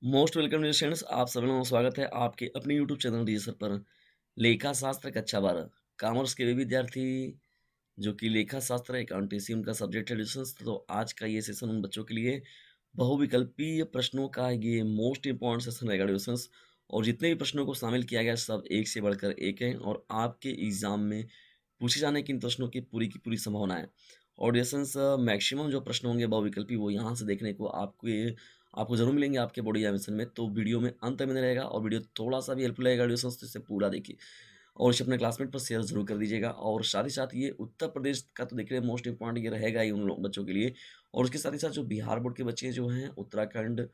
Most welcome dear students, आप सभी लोगों का स्वागत है आपके अपने यूट्यूब चैनल डी सर पर। लेखा शास्त्र कक्षा 12 कॉमर्स के वे विद्यार्थी जो कि लेखा शास्त्र अकाउंटेंसी उनका सब्जेक्ट है डिस्टेंस। तो आज का ये सेशन उन बच्चों के लिए बहुविकल्पीय प्रश्नों का ये मोस्ट इंपॉर्टेंट सेशन रहेगा डिस्टेंस। और जितने भी प्रश्नों को शामिल किया गया है, सब एक से बढ़कर एक हैं और आपके एग्जाम में पूछे जाने के इन प्रश्नों की पूरी संभावना है। और डिस्टेंस मैक्सिमम जो प्रश्न होंगे बहुविकल्पी वो यहाँ से देखने को आपको ज़रूर मिलेंगे आपके बोर्ड एग्जामिनेशन में। तो वीडियो में अंत में रहेगा और वीडियो थोड़ा-सा भी हेल्पफुल रहेगा डिस्टेंस, तो इसे पूरा देखिए और इसे अपने क्लासमेट पर शेयर ज़रूर कर दीजिएगा। और साथ ही साथ ये उत्तर प्रदेश का तो देखिए मोस्ट इम्पोर्टेंट ये रहेगा ही उन लोग बच्चों के लिए। और उसके साथ ही साथ जो बिहार बोर्ड के बच्चे जो हैं, उत्तराखंड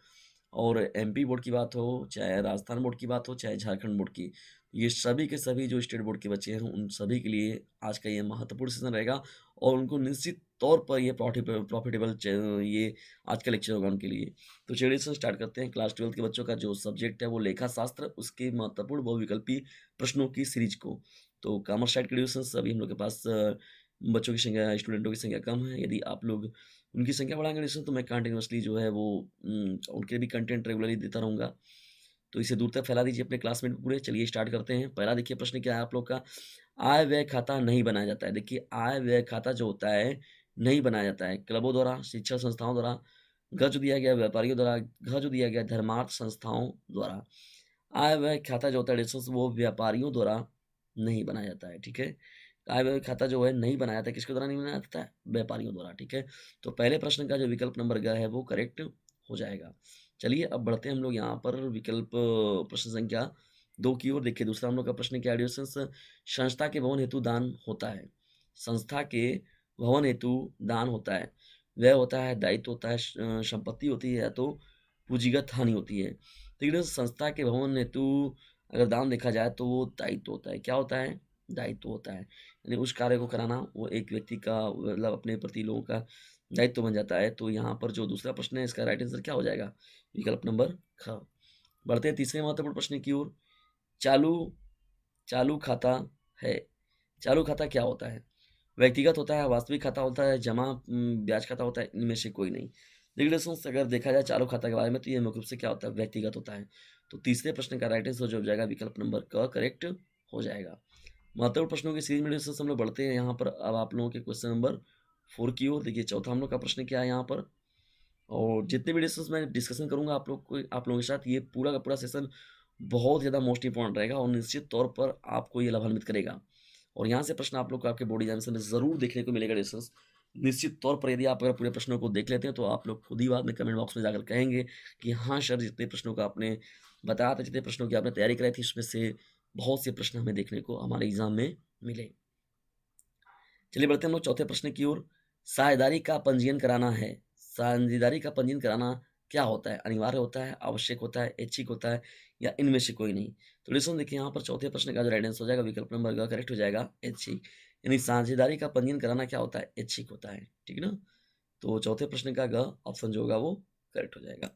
और एमपी बोर्ड की बात हो, चाहे राजस्थान बोर्ड की बात हो, चाहे झारखंड बोर्ड की, ये सभी के सभी जो स्टेट बोर्ड के बच्चे हैं, उन सभी के लिए आज का ये महत्वपूर्ण सेशन रहेगा और उनको निश्चित तौर पर ये प्रॉफिटेबल ये आज का लेक्चर होगा उनके लिए। तो चलिए से स्टार्ट करते हैं। क्लास 12 के बच्चों का जो सब्जेक्ट है वो लेखा शास्त्र, उसके महत्वपूर्ण बहुविकल्पी प्रश्नों की सीरीज को। तो कॉमर्स साइड के ट्यूशंस अभी हम लोग के पास बच्चों की संख्या, स्टूडेंटों की संख्या कम है। यदि आप लोग उनकी संख्या बढ़ाएँगे ट्यूशन, तो मैं कंटीन्यूअसली जो है वो उनके भी कंटेंट रेगुलरली देता रहूँगा। तो इसे दूर तक फैला दीजिए अपने क्लासमेट में पूरे। चलिए स्टार्ट करते हैं। पहला देखिए प्रश्न क्या है आप लोग का, आय व्यय खाता नहीं बनाया जाता है। देखिए आय व्यय खाता जो होता है नहीं बनाया जाता है क्लबों द्वारा, शिक्षण संस्थाओं द्वारा, घ जो दिया गया है व्यापारियों द्वारा, घ जो दिया गया है धर्मार्थ संस्थाओं द्वारा। आय व्यय खाता जो होता है डिस्टेंस वो व्यापारियों द्वारा नहीं बनाया जाता है, ठीक है। आय व्यय खाता जो है नहीं बनाया जाता है, किसके द्वारा नहीं बनाया जाता है? व्यापारियों द्वारा, ठीक है। तो पहले प्रश्न का जो विकल्प नंबर ग है वो करेक्ट हो जाएगा। चलिए अब बढ़ते हैं हम लोग यहाँ पर विकल्प प्रश्न संख्या 2 की ओर। देखिए दूसरा हम लोग का प्रश्न क्या है डिस्टेंस, संस्था के भवन हेतु दान होता है। संस्था के भवन हेतु दान होता है। व्यय होता है, दायित्व होता है, संपत्ति होती है या तो पूंजीगत हानि होती है। तो ये संस्था के भवन हेतु अगर दान देखा जाए तो वो दायित्व होता है। क्या होता है? दायित्व होता है। यानी उस कार्य को कराना वो एक व्यक्ति का मतलब अपने प्रति लोगों का दायित्व बन जाता है। तो यहाँ पर जो दूसरा प्रश्न है इसका राइट आंसर क्या हो जाएगा? विकल्प नंबर ख। बढ़ते हैं तीसरे महत्वपूर्ण प्रश्न की ओर। चालू चालू खाता है। चालू खाता क्या होता है? व्यक्तिगत होता है, वास्तविक खाता होता है, जमा ब्याज खाता होता है, इनमें से कोई नहीं। रेगुलेशंस अगर देखा जाए चालू खाता के बारे में तो ये मुख्य रूप से क्या होता है? व्यक्तिगत होता है। तो तीसरे प्रश्न का राइट आंसर जो हो जाएगा विकल्प नंबर क करेक्ट हो जाएगा। महत्वपूर्ण प्रश्नों की सीरीज में डिस्कस हम लोग बढ़ते हैं यहाँ पर। अब आप लोगों के क्वेश्चन नंबर 4 की ओर। देखिए चौथा हम लोग का प्रश्न क्या है यहाँ पर, और जितने भी डिस्कस मैं डिस्कशन करूँगा आप लोगों के साथ, ये पूरा का पूरा सेशन बहुत ज़्यादा मोस्ट इंपॉर्टेंट रहेगा और निश्चित तौर पर आपको ये लाभान्वित करेगा। और यहाँ से प्रश्न आप लोग को आपके बोर्ड एग्जामिनेशन में ज़रूर देखने को मिलेगा डिस्कस। निश्चित तौर पर यदि आप अगर पूरे प्रश्नों को देख लेते हैं तो आप लोग खुद ही बाद में कमेंट बॉक्स में जाकर कहेंगे कि हाँ सर, जितने प्रश्नों का आपने बताया था, जितने प्रश्नों की आपने तैयारी कराई थी, उसमें से बहुत से प्रश्न हमें देखने को हमारे एग्जाम में मिले। चलिए बढ़ते हैं हम लोग चौथे प्रश्न की ओर। साझेदारी का पंजीयन कराना है। साझेदारी का पंजीयन कराना क्या होता है? अनिवार्य होता है, आवश्यक होता है, ऐच्छिक होता है या इनमें से कोई नहीं? तो लिसन देखिए यहाँ पर चौथे प्रश्न का जो राइट आंसर हो जाएगा विकल्प नंबर ग करेक्ट हो जाएगा, ऐच्छिक। यानी साझेदारी का पंजीयन कराना क्या होता है? ऐच्छिक होता है, ठीक है ना। तो चौथे प्रश्न का ग ऑप्शन जो होगा वो करेक्ट हो जाएगा।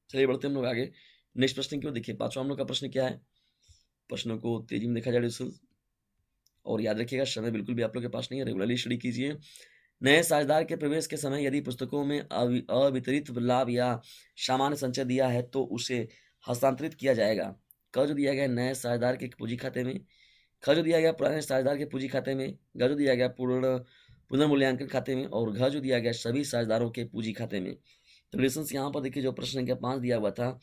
चलिए बढ़ते हैं हम लोग आगे नेक्स्ट प्रश्न की ओर। देखिए पांचवा हम लोग का प्रश्न क्या है, प्रश्नों को तेजी में देखा जाए और याद रखिएगा समय बिल्कुल भी आप लोग के पास नहीं है, रेगुलरली स्टडी कीजिए। नए साझेदार के प्रवेश के समय यदि पुस्तकों में अवितरित लाभ या सामान्य संचय दिया है तो उसे हस्तांतरित किया जाएगा। क जो दिया गया है नए साझेदार के पूंजी खाते में, ख जो दिया गया पुराने साझेदार के पूंजी खाते में, ग जो दिया गया पुनर्मूल्यांकन खाते में और घ जो दिया गया सभी साझेदारों के पूंजी खाते में। तो रिलेशंस यहाँ पर देखिए जो प्रश्न संख्या 5 दिया हुआ था,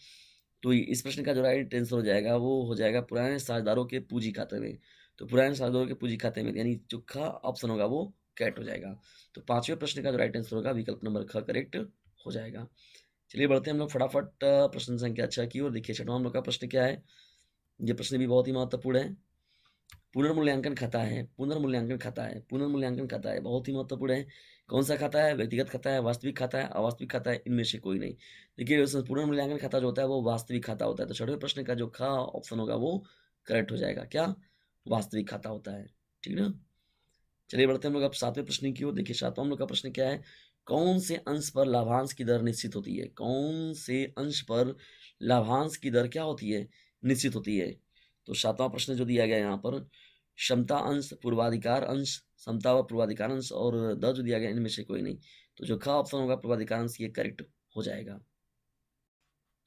तो इस प्रश्न का जो राइट आंसर हो जाएगा वो हो जाएगा पुराने साझेदारों के पूंजी खाते में। तो पुराने साझेदारों के पूंजी खाते में यानी जो ख ऑप्शन होगा वो करेक्ट हो जाएगा। तो पांचवें प्रश्न का जो राइट आंसर होगा विकल्प नंबर ख करेक्ट हो जाएगा। चलिए बढ़ते हैं हम लोग फटाफट प्रश्न संख्या 6 की ओर। देखिए छठवां हम लोग का प्रश्न क्या है, ये प्रश्न भी बहुत ही महत्वपूर्ण है। पुनर्मूल्यांकन खाता है, पुनर्मूल्यांकन खाता है, पुनर्मूल्यांकन खाता है, बहुत ही महत्वपूर्ण है। कौन सा खाता है? व्यक्तिगत खाता है, वास्तविक खाता है, अवास्तविक खाता है, इनमें से कोई नहीं। देखिए पुनर्मूल्यांकन खाता जो होता है वो वास्तविक खाता होता है। तो छठवें प्रश्न का जो ख ऑप्शन होगा वो करेक्ट हो जाएगा। क्या? वास्तविक खाता होता है, ठीक है ना। चलिए बढ़ते हैं हम लोग अब सातवें प्रश्न की ओर। देखिए सातवां हम लोग का प्रश्न क्या है, कौन से अंश पर लाभांश की दर निश्चित होती है? कौन से अंश पर लाभांश की दर क्या होती है? निश्चित होती है। तो सातवां प्रश्न जो दिया गया है यहाँ पर, क्षमता अंश, पूर्वाधिकार अंश, समता व पूर्वाधिकार अंश और द जो दिया गया इनमें से कोई नहीं। तो जो ख ऑप्शन होगा पूर्वाधिकार अंश, ये करेक्ट हो जाएगा।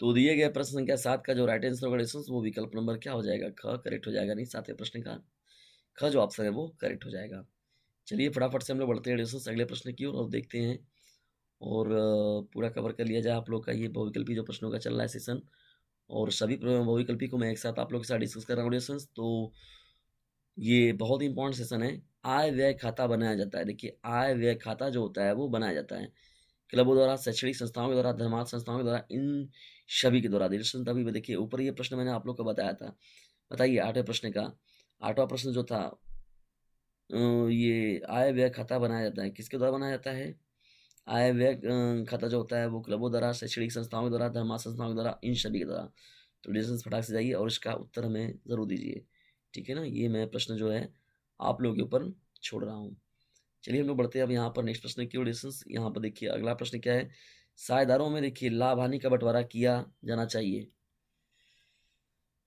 तो दिए गए प्रश्न संख्या 7 का जो राइट आंसर होगा डिस्टेंस वो विकल्प नंबर क्या हो जाएगा? ख करेक्ट हो जाएगा, नहीं 7वें प्रश्न का ख जो ऑप्शन है वो करेक्ट हो जाएगा। चलिए फटाफट से हम लोग बढ़ते हैं डिस्टेंस अगले प्रश्न की ओर और देखते हैं और पूरा कवर कर लिया जाए आप लोग का ये बहुविकल्पी जो प्रश्नों का चल रहा है सेशन और सभी बहुविकल्पी को मैं एक साथ आप लोग के साथ डिस्कस कर रहा हूँ डिस्टेंस। तो ये बहुत ही इंपॉर्टेंट सेशन है। आय व्यय खाता बनाया जाता है। देखिए आय व्यय खाता जो होता है वो बनाया जाता है क्लबों द्वारा, शैक्षणिक संस्थाओं के द्वारा, धर्मार्थ संस्थाओं के द्वारा, इन सभी के द्वारा। दरअसल तभी भी देखिए ऊपर ये प्रश्न मैंने आप लोग को बताया था। बताइए 8वें प्रश्न का 8वां प्रश्न जो था ये आय व्यय खाता बनाया जाता है, किसके द्वारा बनाया जाता है? आय व्यय खाता जो होता है वो क्लबों द्वारा, शैक्षणिक संस्थाओं के द्वारा, धर्मार्थ संस्थाओं के द्वारा, इन सभी के द्वारा। तो डिस्टेंस फटाक से जाइए और इसका उत्तर हमें ज़रूर दीजिए। ठीक है ना? ये मैं प्रश्न जो है आप लोगों के ऊपर छोड़ रहा हूँ। चलिए हम लोग बढ़ते हैं अब यहाँ पर नेक्स्ट प्रश्न की ओर डिस्टेंस। यहाँ पर देखिए अगला प्रश्न क्या है? साझेदारों में देखिए लाभ हानि का बंटवारा किया जाना चाहिए।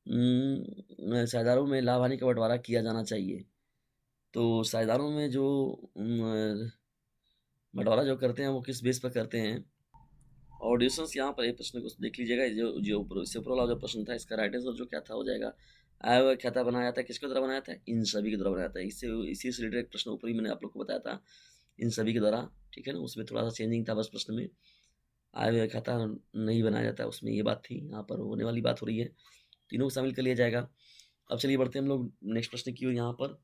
साझेदारों में लाभ हानि का बंटवारा किया जाना चाहिए। तो साझेदारों में जो बंटवारा जो करते हैं वो किस बेस पर करते हैं? और डिस्टेंस यहाँ पर ये प्रश्न को देख लीजिएगा, जो जो ऊपर इससे ऊपर वाला जो प्रश्न था इसका राइट आंसर जो क्या था हो जाएगा आय व्यय खाता बनाया जाता है, किसके द्वारा बनाया जाता है? इन सभी के द्वारा बनाया जाता है। इससे इसी से रिलेटेड एक प्रश्न ऊपर ही मैंने आप लोग को बताया था, इन सभी के द्वारा। ठीक है ना? उसमें थोड़ा सा चेंजिंग था बस प्रश्न में, आय व्यय खाता नहीं बनाया जाता, उसमें ये बात थी, यहाँ पर होने वाली बात हो रही है, तीनों को शामिल कर लिया जाएगा। अब चलिए बढ़ते हैं हम लोग नेक्स्ट प्रश्न की ओर। यहाँ पर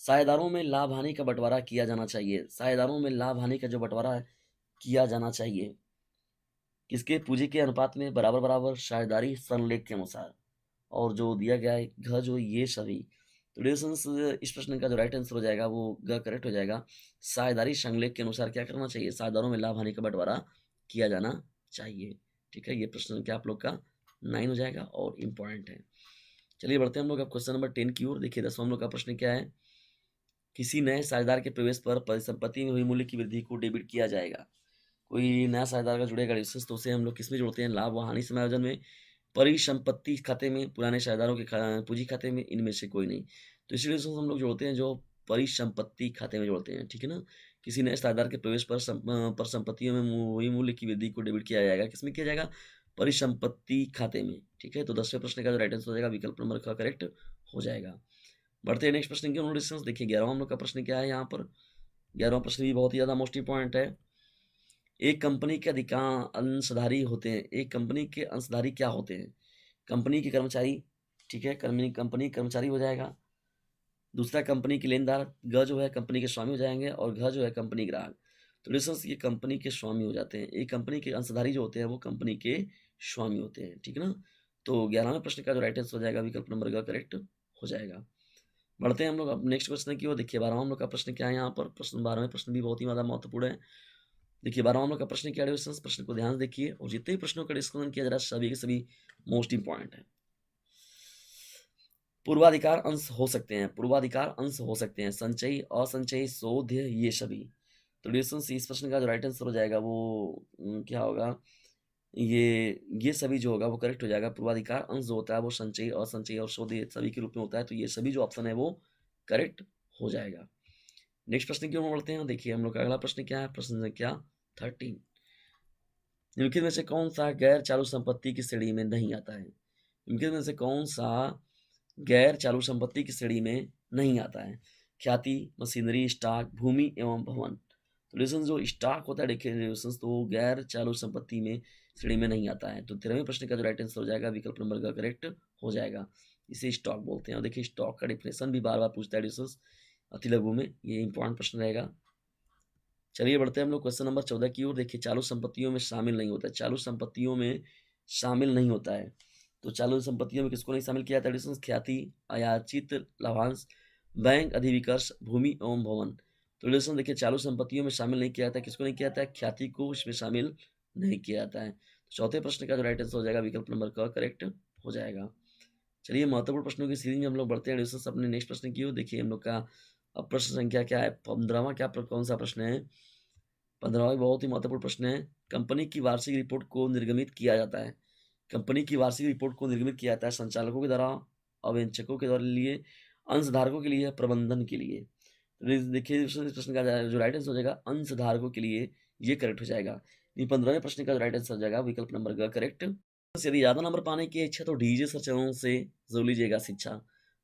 साझेदारों में लाभ हानि का बंटवारा किया जाना चाहिए। साझेदारों में लाभ हानि का जो बंटवारा है किया जाना चाहिए किसके? पूंजी के अनुपात में बराबर बराबर, साझेदारी सरलेख के अनुसार, और जो दिया गया है घ जो ये सभी। तो डिस्टेंस इस प्रश्न का जो राइट आंसर हो जाएगा वो ग करेक्ट हो जाएगा। साझेदारी संलेख के अनुसार क्या करना चाहिए? साझेदारों में लाभ हानि का बंटवारा किया जाना चाहिए। ठीक है, ये प्रश्न क्या आप लोग का 9 हो जाएगा और इम्पोर्टेंट है। चलिए बढ़ते हैं हम लोग अब क्वेश्चन नंबर 10 की ओर। देखिए 10वां हम लोग का प्रश्न क्या है? किसी नए साझेदार के प्रवेश पर परिसंपत्ति में हुई मूल्य की वृद्धि को डेबिट किया जाएगा। कोई नया साझेदार का जुड़ेगा डिस्टेंस तो उसे हम लोग किसमें जोड़ते हैं? लाभ व हानि समायोजन में, परिसंपत्ति खाते में, पुराने साझेदारों के पूंजी खाते में, इनमें से कोई नहीं। तो इसलिए उसको हम लोग जोड़ते हैं जो परिसंपत्ति खाते में जोड़ते हैं। ठीक है ना? किसी नए साझेदार के प्रवेश पर परिसंपत्तियों में हुई मूल्य की वृद्धि को डेबिट किया जाएगा। किसमें किया जाएगा? परिसंपत्ति खाते में। ठीक है, तो 10वें प्रश्न का जो राइट आंसर हो जाएगा विकल्प नंबर ख करेक्ट हो जाएगा। बढ़ते हैं नेक्स्ट प्रश्न की ओर डिस्टेंस। देखिए 11वां हम लोग का प्रश्न क्या है यहाँ पर? 11वां प्रश्न भी बहुत ही ज्यादा मोस्ट इंपॉर्टेंट है। एक कंपनी के अधिकांश अंशधारी होते हैं। एक कंपनी के अंशधारी क्या होते हैं? कंपनी के कर्मचारी। ठीक है, कंपनी कर्मचारी हो जाएगा। दूसरा कंपनी के लेनदार, ग जो है कंपनी के स्वामी हो जाएंगे, और घ जो है कंपनी ग्राहक। तो लिसंस ये कंपनी के स्वामी हो जाते हैं। एक कंपनी के अंशधारी जो होते हैं वो कंपनी के स्वामी होते हैं। ठीक है ना? तो 11वें प्रश्न का जो राइट आंसर हो जाएगा विकल्प नंबर ग करेक्ट हो जाएगा। बढ़ते हैं हम लोग अब नेक्स्ट प्रश्न की ओर। देखिए 12वां हम लोग का प्रश्न क्या है यहाँ पर? प्रश्न 12वें प्रश्न भी बहुत ही ज्यादा महत्वपूर्ण है। देखिए 12वां हम लोग का प्रश्न क्या है? प्रश्न को ध्यान से देखिए और जितने भी प्रश्नों का डिस्कशन किया जा रहा है सभी के सभी मोस्ट इंपॉर्टेंट है। पूर्वाधिकार अंश हो सकते हैं। पूर्वाधिकार अंश हो सकते हैं संचयी, असंचयी, शोध, ये सभी। तो डिस्टेंस इस प्रश्न का जो राइट आंसर हो जाएगा वो क्या होगा? ये सभी जो होगा वो करेक्ट हो जाएगा। पूर्वाधिकार अंश जो होता है वो संचयी, असंचयी और शोध ये सभी के रूप में होता है। तो ये सभी जो ऑप्शन है वो करेक्ट हो जाएगा। नेक्स्ट प्रश्न की ओर बढ़ते हैं। देखिए हम लोग का अगला प्रश्न क्या है? प्रश्न संख्या 13। निम्नलिखित में से कौन सा गैर चालू संपत्ति की श्रेणी में नहीं आता है? निम्नलिखित में से कौन सा गैर चालू संपत्ति की श्रेणी में नहीं आता है? ख्याति, मशीनरी, स्टॉक, भूमि एवं भवन। तो लिसन जो स्टॉक होता है देखिए लिसन तो वो गैर चालू संपत्ति में श्रेणी में नहीं आता है। तो 13वें प्रश्न का जो राइट आंसर हो जाएगा विकल्प नंबर का करेक्ट हो जाएगा। इसे स्टॉक बोलते हैं। और देखिए स्टॉक का डिफिनेशन भी बार बार पूछता है डिस्टेंस अति लघु में, ये इंपॉर्टेंट प्रश्न रहेगा। चलिए बढ़ते हैं हम लोग क्वेश्चन नंबर 14 की ओर। देखिए चालू संपत्तियों में शामिल नहीं होता है। चालू संपत्तियों में शामिल नहीं होता है। तो चालू संपत्तियों में किसको नहीं शामिल किया जाता है? डिस्टेंस ख्याति, अयाचित लाभांश, बैंक अधिविकर्ष, भूमि एवं भवन। तो डिस्टेंस देखिए चालू संपत्तियों में शामिल नहीं किया जाता है। किसको नहीं किया जाता है? ख्याति को इसमें शामिल नहीं किया जाता है। तो चौथे प्रश्न का जो राइट आंसर हो जाएगा विकल्प नंबर का करेक्ट हो जाएगा। चलिए महत्वपूर्ण प्रश्नों की सीरीज में हम लोग बढ़ते हैं डिस्टेंस अपने नेक्स्ट प्रश्न की ओर। देखिए हम लोग का अब प्रश्न संख्या क्या है? 15वां क्या कौन सा प्रश्न है? 15वां बहुत ही महत्वपूर्ण प्रश्न है। कंपनी की वार्षिक रिपोर्ट को निर्गमित किया जाता है। कंपनी की वार्षिक रिपोर्ट को निर्गमित किया जाता है संचालकों के द्वारा, अवंचकों के द्वारा लिए, अंशधारकों के लिए, प्रबंधन के लिए। तो देखिए इस प्रश्न का जो राइट आंसर हो जाएगा अंशधारकों के लिए, ये करेक्ट हो जाएगा। ये 15वें प्रश्न का जो राइट आंसर हो जाएगा विकल्प नंबर का करेक्ट यदि ज़्यादा नंबर पाने की इच्छा तो डीजे सर चैनल से ज़रूर लीजिएगा शिक्षा।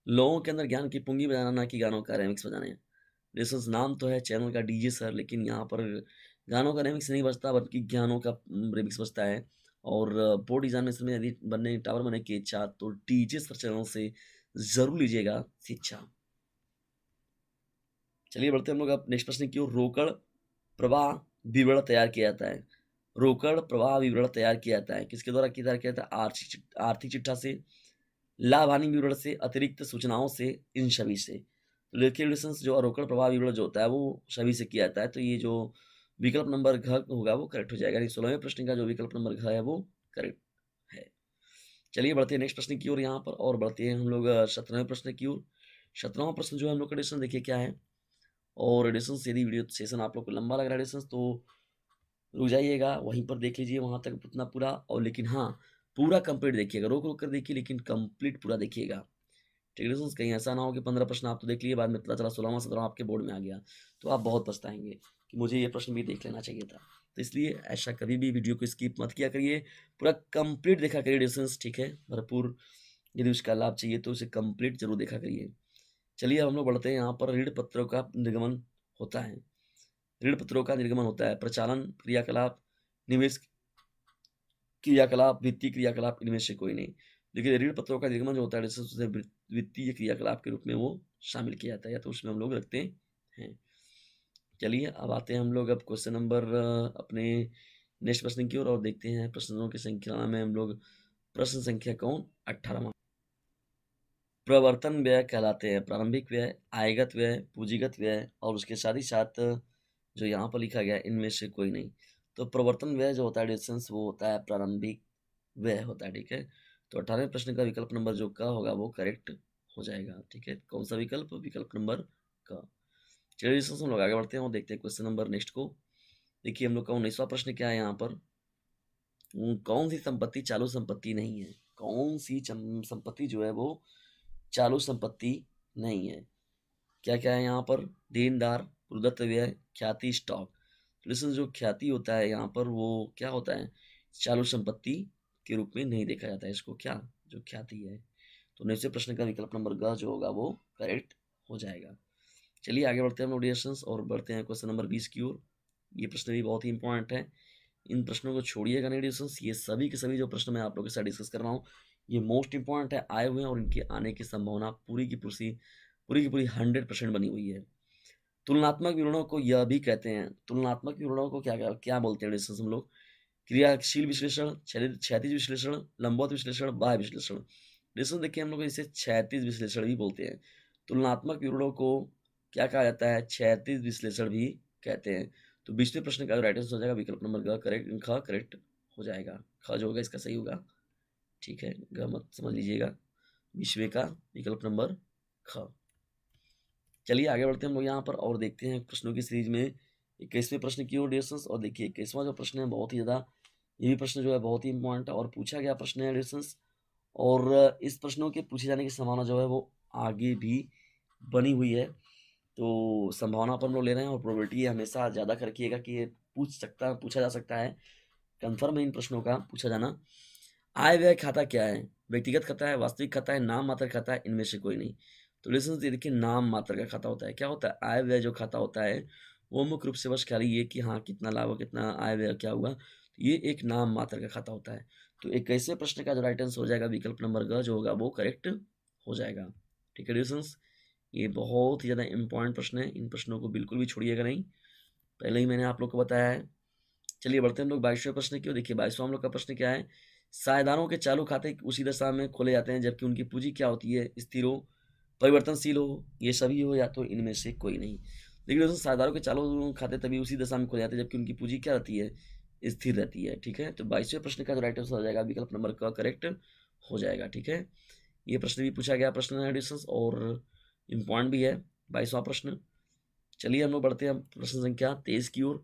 लोगों के अंदर ज्ञान की पुंगी बजाना, ना कि गानों का रिमिक्स बजाने। डिस्टेंस नाम तो है चैनल का डीजे सर, लेकिन यहाँ पर गानों का रिमिक्स नहीं बजता बल्कि गानों का रिमिक्स बजता है। और बोर्ड एग्जामिनेशन में यदि टावर बनने की इच्छा तो डीजे सर चैनल से जरूर लीजिएगा शिक्षा। चलिए बढ़ते हम लोग अब नेक्स्ट प्रश्न की ओर। रोकड़ प्रवाह विवरण तैयार किया जाता है। रोकड़ प्रवाह विवरण तैयार किया जाता है किसके द्वारा तैयार किया जाता है? आर्थिक चिट्ठा से, लाभ हानि विवरण से, अतिरिक्त सूचनाओं से, इन सभी से। तो लिक्विडेशन जो रोकड़ प्रवाह विवरण जो होता है वो सभी से किया जाता है। तो ये जो विकल्प नंबर घ होगा वो करेक्ट हो जाएगा। 16वें प्रश्न का जो विकल्प नंबर घ है वो करेक्ट है। चलिए बढ़ते हैं नेक्स्ट प्रश्न की ओर यहाँ पर, और बढ़ते हैं हम लोग 17वें प्रश्न की ओर। 17वां प्रश्न जो है हम लोग का एडिशन देखिए क्या है। और एडिशन यदि वीडियो सेशन आप लोग को लंबा लग रहा है एडिशन तो रुक जाइएगा, वहीं पर देख लीजिए वहां तक उतना पूरा। और लेकिन हाँ, पूरा कंप्लीट देखिएगा, रोक रोक कर देखिए लेकिन कंप्लीट पूरा देखिएगा। ठीक है, कहीं ऐसा ना हो कि 15 प्रश्न आप तो देख लिए, बाद में पता चला 16वां 17वां आपके बोर्ड में आ गया, तो आप बहुत पछताएंगे कि मुझे ये प्रश्न भी देख लेना चाहिए था। तो इसलिए ऐसा कभी भी वीडियो को स्किप मत किया करिए, पूरा कंप्लीट देखा करिए डिस्टेंस। ठीक है, भरपूर यदि उसका लाभ चाहिए तो उसे कंप्लीट जरूर देखा करिए। चलिए अब हम लोग बढ़ते हैं यहाँ पर। ऋण पत्रों का निर्गमन होता है। ऋण पत्रों का निर्गमन होता है प्रचालन क्रियाकलाप, निवेश क्रियाकलाप, वित्तीय क्रियाकलाप, इनमें से कोई नहीं। देखिए ऋण पत्रों का निर्गमन जो होता है उसे वित्तीय क्रियाकलाप के रूप में वो शामिल किया जाता है, या तो उसमें हम लोग रखते हैं। चलिए अब आते हैं हम लोग अब क्वेश्चन नंबर अपने नेक्स्ट प्रश्न की ओर, और देखते हैं प्रश्नों की संख्या में हम लोग प्रश्न संख्या कौन 18वां। प्रवर्तन व्यय कहलाते हैं प्रारंभिक व्यय, आयगत व्यय, पूंजीगत व्यय, और उसके साथ ही साथ जो यहाँ पर लिखा गया इनमें से कोई नहीं। तो प्रवर्तन व्यय जो होता है डिस्टेंस वो होता है प्रारंभिक व्यय होता है। ठीक है, तो 18वें प्रश्न का विकल्प नंबर जो का होगा वो करेक्ट हो जाएगा। ठीक है, कौन सा विकल्प? विकल्प नंबर का। चलिए हम लोग आगे बढ़ते हैं और देखते हैं क्वेश्चन नंबर नेक्स्ट को। देखिए हम लोग का 19वां प्रश्न क्या है यहाँ पर। कौन सी संपत्ति चालू संपत्ति नहीं है? कौन सी संपत्ति जो है वो चालू संपत्ति नहीं है? क्या क्या है यहाँ पर? देनदार, प्रदत्त व्यय, ख्याति, स्टॉक। तो लिसन, जो ख्याति होता है यहाँ पर वो क्या होता है? चालू संपत्ति के रूप में नहीं देखा जाता है इसको, क्या जो ख्याति है। तो निश्चित प्रश्न का विकल्प नंबर ग जो होगा वो करेक्ट हो जाएगा। चलिए आगे बढ़ते हैं हम लोग और बढ़ते हैं क्वेश्चन नंबर 20 की ओर। ये प्रश्न भी बहुत ही इंपॉर्टेंट है, इन प्रश्नों को छोड़िएगा नहीं डिस्टेंस। ये सभी के सभी जो प्रश्न मैं आप लोगों के साथ डिस्कस कर रहा हूँ ये मोस्ट इंपॉर्टेंट है, आए हुए हैं और इनके आने की संभावना पूरी की पूरी 100% बनी हुई है। तुलनात्मक विवरणों को यह भी कहते हैं। तुलनात्मक विवरणों को क्या क्या क्या बोलते हैं डिस्टेंस हम लोग? क्रियाशील विश्लेषण, क्षैतिज विश्लेषण, लंबवत विश्लेषण, बाह्य विश्लेषण। डिस्टेंस देखिए हम लोग इसे क्षैतिज विश्लेषण भी बोलते हैं। तुलनात्मक विवरणों को क्या कहा जाता है? क्षैतिज विश्लेषण भी कहते हैं। तो 20वें प्रश्न का राइट आंसर हो जाएगा विकल्प नंबर ग करेक्ट, ख करेक्ट हो जाएगा। ख जो होगा इसका सही होगा। ठीक है, ग मत समझ लीजिएगा। 20वें का विकल्प नंबर ख। चलिए आगे बढ़ते हैं हम लोग यहाँ पर और देखते हैं प्रश्नों की सीरीज में 21वें प्रश्न की ओर डिस्टेंस। और देखिए 21वां जो प्रश्न है बहुत ही ज़्यादा, ये भी प्रश्न जो है बहुत ही इंपॉर्टेंट है और पूछा गया प्रश्न है डिस्टेंस। और इस प्रश्नों के पूछे जाने की संभावना जो है वो आगे भी बनी हुई है। तो संभावना पर हम लोग ले रहे हैं और प्रोबेबिलिटी हमेशा ज़्यादा कर रखिएगा कि ये पूछा जा सकता है। कन्फर्म है इन प्रश्नों का पूछा जाना। आय व्यय खाता क्या है? व्यक्तिगत खाता है, वास्तविक खाता है, नाम मात्र खाता है, इनमें से कोई नहीं। तो लिसन ये देखिए, नाम मात्र का खाता होता है। क्या होता है? आय व्यय जो खाता होता है वो मुख्य रूप से बस खाली ये कि हाँ कितना लाभ और कितना आय व्यय क्या हुआ, तो ये एक नाम मात्र का खाता होता है। तो 21वें प्रश्न का जो राइट आंसर हो जाएगा विकल्प नंबर ग जो होगा वो करेक्ट हो जाएगा। ठीक है डिस्टेंस, ये बहुत ही ज़्यादा इंपॉर्टेंट प्रश्न है, इन प्रश्नों को बिल्कुल भी छोड़िएगा नहीं, पहले ही मैंने आप लोग को बताया है। चलिए बढ़ते हैं हम लोग 22वें प्रश्न की ओर। देखिए 22वां हम लोग का प्रश्न क्या है? साझेदारों के चालू खाते उसी दशा में खोले जाते हैं जबकि उनकी पूंजी क्या होती है? स्थिर हो, परिवर्तनशील हो, ये सभी हो, या तो इनमें से कोई नहीं। लेकिन दोस्तों साझेदारों के चालू खाते तभी उसी दशा में खोले जाते हैं जबकि उनकी पूंजी क्या रहती है? स्थिर रहती है। ठीक है, तो 22वें प्रश्न का जो राइट आंसर हो जाएगा विकल्प नंबर का करेक्ट हो जाएगा। ठीक है, ये प्रश्न भी पूछा गया प्रश्न है डिस्टेंस और इम्पॉर्टेंट भी है 22वां प्रश्न। चलिए हम लोग बढ़ते हैं प्रश्न संख्या 23 की ओर।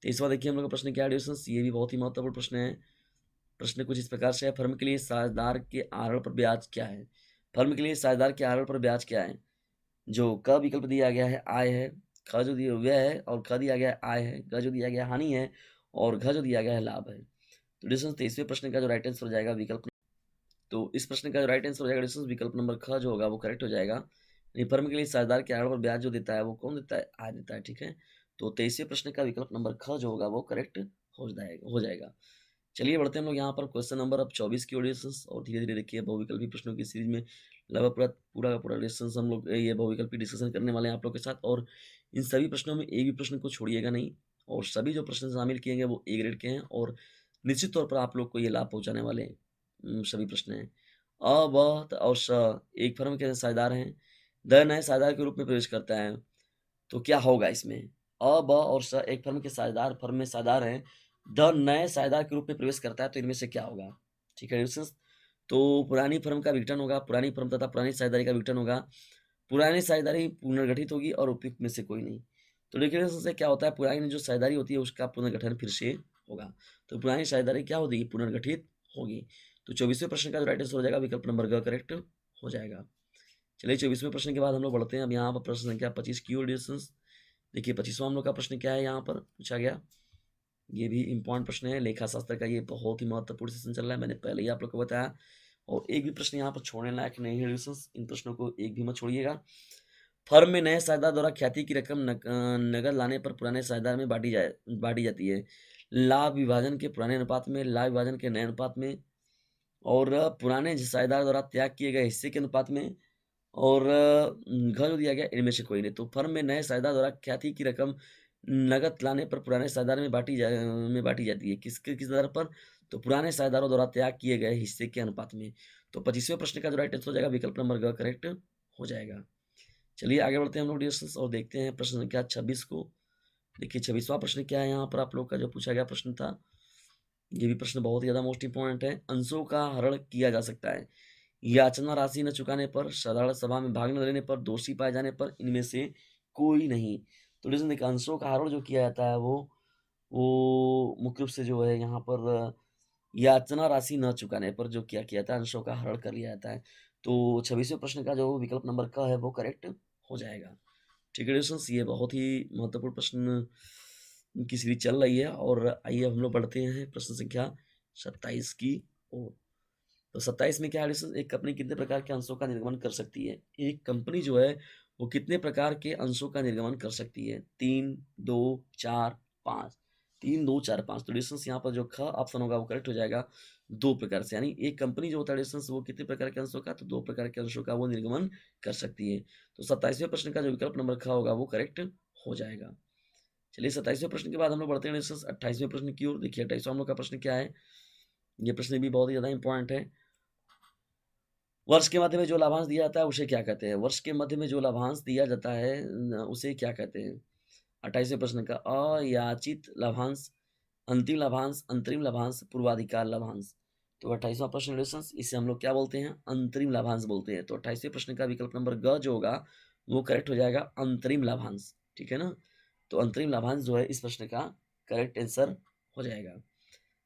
23वां देखिए हम लोग का प्रश्न क्या है डिस्टेंस, ये भी बहुत ही महत्वपूर्ण प्रश्न है। प्रश्न कुछ इस प्रकार से है, फर्म के लिए साझेदार के आहरण पर ब्याज क्या है? फर्म के लिए साझेदार के आहरण पर ब्याज क्या है? जो क विकल्प दिया गया है आय है, ख जो दिया व्यय है, और ख दिया गया है आय है, ग जो दिया गया है हानि है, और घ जो दिया गया है लाभ है। तो डिस्टेंस 23वें प्रश्न का जो राइट आंसर हो जाएगा इस प्रश्न का जो राइट आंसर हो जाएगा डिस्टेंस विकल्प नंबर ख जो होगा वो करेक्ट हो जाएगा। फर्म के लिए साझेदार के आधार पर ब्याज जो देता है वो कौन देता है? आय देता है, ठीक है। तो 23वें प्रश्न का विकल्प नंबर ख जो होगा वो करेक्ट हो जाएगा। चलिए बढ़ते हैं हम लोग यहाँ पर क्वेश्चन नंबर अब 24 की ऑडियंस, और धीरे-धीरे देखिए बहुविकल्पी प्रश्नों की सीरीज में लगभग पूरा का पूरा डिस्कशन हम लोग ये बहुविकल्पी डिस्कशन करने वाले हैं आप लोग के साथ, और इन सभी प्रश्नों में एक भी प्रश्न को छोड़िएगा नहीं, और सभी जो प्रश्न शामिल किए गए वो ए ग्रेड के हैं, और निश्चित तौर पर आप लोग को ये लाभ पहुँचाने वाले सभी प्रश्न हैं। अ, ब, त और श एक फर्म के साझेदार हैं। द नए साझेदार के रूप में प्रवेश करता है, तो क्या होगा इसमें? अ, ब और श एक फर्म के साझेदार फर्म में साझेदार हैं। द नए साझेदार के रूप में प्रवेश करता है, तो इनमें से क्या होगा? ठीक है डिस्कस। तो पुरानी फर्म का विघटन होगा, पुरानी फर्म तथा पुरानी साझेदारी का विघटन होगा, पुरानी साझेदारी पुनर्गठित होगी और उपयुक्त में से कोई नहीं। तो देखिए डिस्कस से क्या होता है, पुरानी जो साझेदारी होती है उसका पुनर्गठन फिर से होगा। तो पुरानी साझेदारी क्या होगी? पुनर्गठित होगी। तो 24वें प्रश्न का जो राइट आंसर हो जाएगा विकल्प नंबर ग करेक्ट हो जाएगा। चलिए 24वें प्रश्न के बाद हम लोग बढ़ते हैं अब यहाँ पर प्रश्न संख्या 25 की ओर डिस्कस। देखिए 25वां हम लोग का प्रश्न क्या है यहाँ पर पूछा गया, ये भी इम्पोर्टेंट प्रश्न है, लेखा शास्त्र का ये बहुत ही महत्वपूर्ण सेशन चल रहा है, मैंने पहले ही आप लोग को बताया, और एक भी प्रश्न यहाँ पर छोड़ने लायक नहीं है डिस्कस, इन प्रश्नों को एक भी मत छोड़िएगा। फर्म में नए साझेदार द्वारा ख्याति की रकम नगद लाने पर पुराने साझेदार में बांटी जाती है। लाभ विभाजन के पुराने अनुपात में, लाभ विभाजन के नए अनुपात में, और पुराने साझेदार द्वारा त्याग किए गए हिस्से के अनुपात में, और घ जो दिया गया इनमें से कोई नहीं। तो फर्म में नए साझेदार द्वारा ख्याति की रकम नकद लाने पर पुराने साझेदार में बांटी जाती है। किस दर पर? तो पुराने साझेदारों द्वारा त्याग किए गए हिस्से के अनुपात में। तो 25वें प्रश्न का जो राइट आंसर हो जाएगा विकल्प नंबर ग करेक्ट हो जाएगा। चलिए आगे बढ़ते हैं हम लोग डिस्कस और देखते हैं प्रश्न संख्या 26 को। देखिए 26वां प्रश्न क्या है यहाँ पर आप लोग का जो पूछा गया प्रश्न था, ये भी प्रश्न बहुत ही ज़्यादा मोस्ट इंपॉर्टेंट है। अंशों का हरण किया जा सकता है। याचना राशि न चुकाने पर, साधारण सभा में भाग न लेने पर, दोषी पाए जाने पर, इनमें से कोई नहीं। तो लिसन देखिए अंशों का हरण जो किया जाता है वो मुख्य रूप से जो है यहाँ पर याचना राशि न चुकाने पर जो किया जाता है अंशों का हरण कर लिया जाता है। तो 26वें प्रश्न का जो विकल्प नंबर क है वो करेक्ट हो जाएगा। ठीक है दोस्तों, ये बहुत ही महत्वपूर्ण प्रश्न की सीरीज चल रही है, और आइए हम लोग बढ़ते हैं प्रश्न संख्या 27 की ओर। तो 27 में क्या है दोस्तों, एक कंपनी कितने प्रकार के अंशों का निर्गमन कर सकती है? एक कंपनी जो है वो कितने प्रकार के अंशों का निर्गमन कर सकती है? 3, 2, 4, 5। 3, 2, 4, 5। तो डिस्टेंस यहाँ पर जो ख ऑप्शन होगा वो करेक्ट हो जाएगा 2 प्रकार से, यानी एक कंपनी जो होता है डिस्टेंस वो कितने प्रकार के अंशों का? तो 2 प्रकार के अंशों का वो निर्गमन कर सकती है। तो 27वें प्रश्न का जो विकल्प नंबर ख होगा वो करेक्ट हो जाएगा। चलिए 27वें प्रश्न के बाद हम लोग बढ़ते हैं डिस्टेंस 28वें प्रश्न की ओर। देखिए 28वां हम लोग का प्रश्न क्या है, ये प्रश्न भी बहुत ही ज़्यादा इंपॉर्टेंट है। वर्ष के मध्य में जो लाभांश दिया जाता है उसे क्या कहते हैं? वर्ष के मध्य में जो लाभांश दिया जाता है उसे क्या कहते हैं? 28वें प्रश्न का अयाचित लाभांश, अंतिम लाभांश, अंतरिम लाभांश, पूर्वाधिकार लाभांश। तो 28वां प्रश्न रेफरेंस, इसे हम लोग क्या बोलते हैं? अंतरिम लाभांश बोलते हैं। तो 28वें प्रश्न का विकल्प नंबर ग जो होगा वो करेक्ट हो जाएगा अंतरिम लाभांश, ठीक है ना? तो अंतरिम लाभांश जो है इस प्रश्न का करेक्ट आंसर हो जाएगा।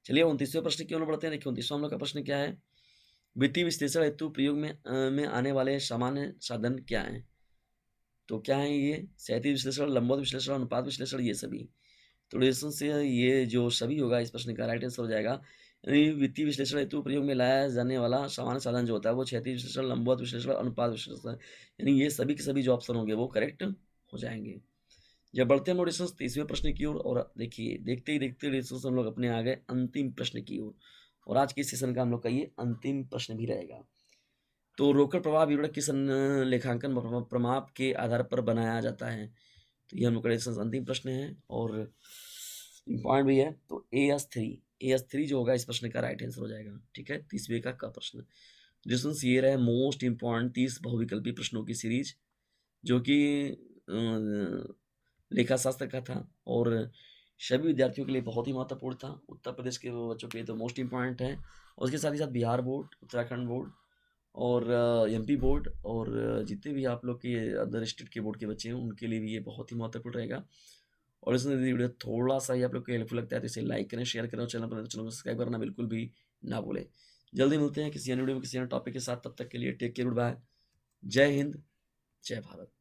चलिए 29वें प्रश्न की ओर बढ़ते हैं। देखिए 29वां हम लोग का प्रश्न क्या है? वित्तीय विश्लेषण हेतु प्रयोग में आने वाले सामान्य साधन क्या हैं? तो क्या है ये? क्षैतिज विश्लेषण, लंबवत विश्लेषण, अनुपात विश्लेषण, ये सभी। तो रिलेशन से ये जो सभी होगा इस प्रश्न का राइट आंसर हो जाएगा। यानी वित्तीय विश्लेषण हेतु प्रयोग में लाया जाने वाला सामान्य साधन जो होता है वो क्षैतिज विश्लेषण, लंबवत विश्लेषण, अनुपात विश्लेषण, यानी ये सभी के सभी जो ऑप्शन होंगे वो करेक्ट हो जाएंगे। जब बढ़ते हैं हम लोग 30वें प्रश्न की ओर, और देखिए देखते ही देखते हम लोग अपने आ गए अंतिम प्रश्न की ओर, और आज के सेशन का हम लोग का ये अंतिम प्रश्न भी रहेगा। तो रोकड़ प्रवाह विवरण किस लेखांकन प्रमाप के आधार पर बनाया जाता है? तो ये हम लोग का अंतिम प्रश्न है और इम्पॉर्टेंट भी है। तो AS3 जो होगा इस प्रश्न का राइट आंसर हो जाएगा, ठीक है। 30वें का प्रश्न डिस्टेंस ये रहे मोस्ट इम्पॉर्टेंट 30 बहुविकल्पी प्रश्नों की सीरीज, जो कि लेखा शास्त्र का था और सभी विद्यार्थियों के लिए बहुत ही महत्वपूर्ण था। उत्तर प्रदेश के बच्चों के लिए तो मोस्ट इम्पॉर्टेंट है, और उसके साथ ही साथ बिहार बोर्ड, उत्तराखंड बोर्ड और MP बोर्ड, और जितने भी आप लोग के अदर स्टेट के बोर्ड के बच्चे हैं उनके लिए भी ये बहुत ही महत्वपूर्ण रहेगा। और इसमें यदि वीडियो थोड़ा सा ही आप लोग को हेल्पफुल लगता है तो इसे लाइक करें, शेयर करें, और चैनल पर चैनल को सब्सक्राइब करना बिल्कुल भी ना भूलें। जल्दी मिलते हैं किसी अन्य वीडियो में किसी अन्य टॉपिक के साथ, तब तक के लिए टेक केयर, गुड बाय, जय हिंद, जय भारत।